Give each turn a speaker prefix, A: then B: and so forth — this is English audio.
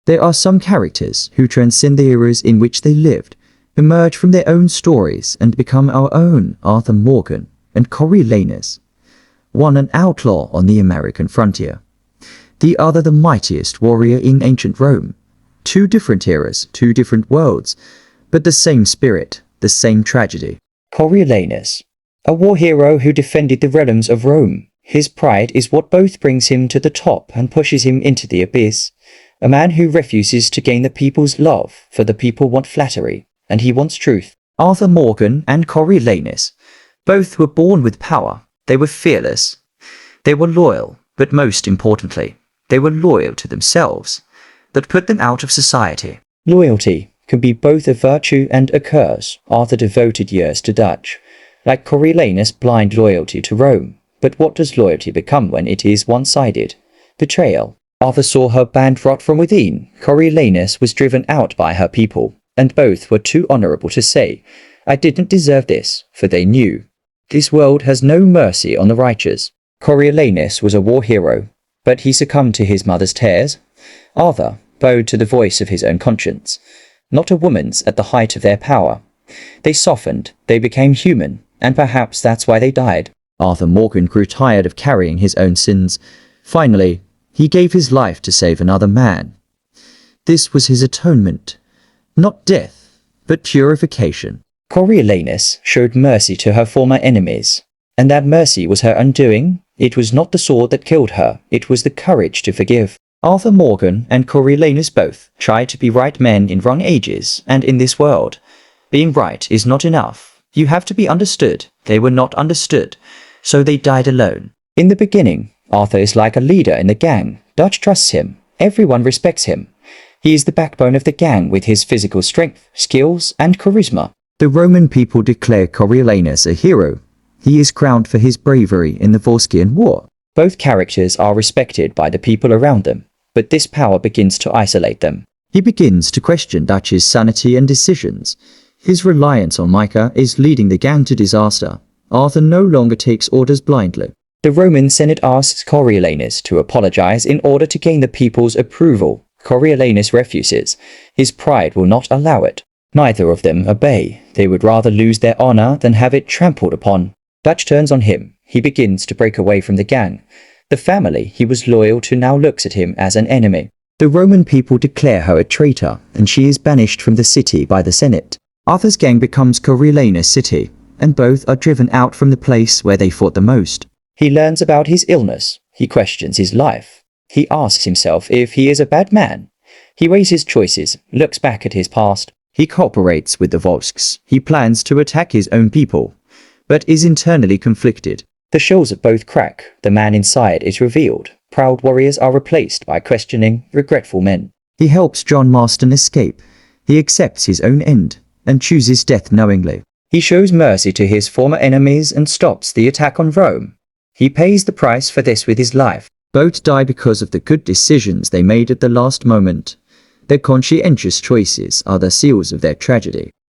A: There are some characters who transcend the eras in which they lived, emerge from their own stories and become our own Arthur Morgan and Coriolanus. One an outlaw on the American frontier, the other the mightiest warrior in ancient Rome. Two different eras, two different worlds, but the same spirit, the same tragedy. Coriolanus, a war hero who defended the realms of Rome. His pride is what both brings him to the top and pushes him into the abyss. A man who refuses to gain the people's love, for the people want flattery, and he wants truth. Arthur Morgan and Coriolanus. Both were born with power. They were fearless. They were loyal, but most importantly, they were loyal to themselves. That put them out of society. Loyalty can be both a virtue and a curse. Arthur devoted years to Dutch, like Coriolanus, blind loyalty to Rome. But what does loyalty become when it is one-sided? Betrayal. Arthur saw her band rot from within. Coriolanus was driven out by her people, and both were too honorable to say, "I didn't deserve this," for they knew. This world has no mercy on the righteous. Coriolanus was a war hero, but he succumbed to his mother's tears. Arthur bowed to the voice of his own conscience, not a woman's at the height of their power. They softened, they became human, and perhaps that's why they died. Arthur Morgan grew tired of carrying his own sins. Finally, he gave his life to save another man. This was his atonement. Not death, but purification. Coriolanus showed mercy to her former enemies, and that mercy was her undoing. It was not the sword that killed her, it was the courage to forgive. Arthur Morgan and Coriolanus both tried to be right men in wrong ages, and in this world, being right is not enough. You have to be understood. They were not understood, so they died alone. In the beginning, Arthur is like a leader in the gang. Dutch trusts him. Everyone respects him. He is the backbone of the gang with his physical strength, skills, and charisma. The Roman people declare Coriolanus a hero. He is crowned for his bravery in the Volscian War. Both characters are respected by the people around them, but this power begins to isolate them. He begins to question Dutch's sanity and decisions. His reliance on Micah is leading the gang to disaster. Arthur no longer takes orders blindly. The Roman Senate asks Coriolanus to apologize in order to gain the people's approval. Coriolanus refuses. His pride will not allow it. Neither of them obey. They would rather lose their honor than have it trampled upon. Dutch turns on him. He begins to break away from the gang. The family he was loyal to now looks at him as an enemy. The Roman people declare her a traitor, and she is banished from the city by the Senate. Arthur's gang becomes Coriolanus' city, and both are driven out from the place where they fought the most. He learns about his illness. He questions his life. He asks himself if he is a bad man. He weighs his choices, looks back at his past. He cooperates with the Volscs. He plans to attack his own people, but is internally conflicted. The shells of both crack. The man inside is revealed. Proud warriors are replaced by questioning, regretful men. He helps John Marston escape. He accepts his own end and chooses death knowingly. He shows mercy to his former enemies and stops the attack on Rome. He pays the price for this with his life. Both die because of the good decisions they made at the last moment. Their conscientious choices are the seals of their tragedy.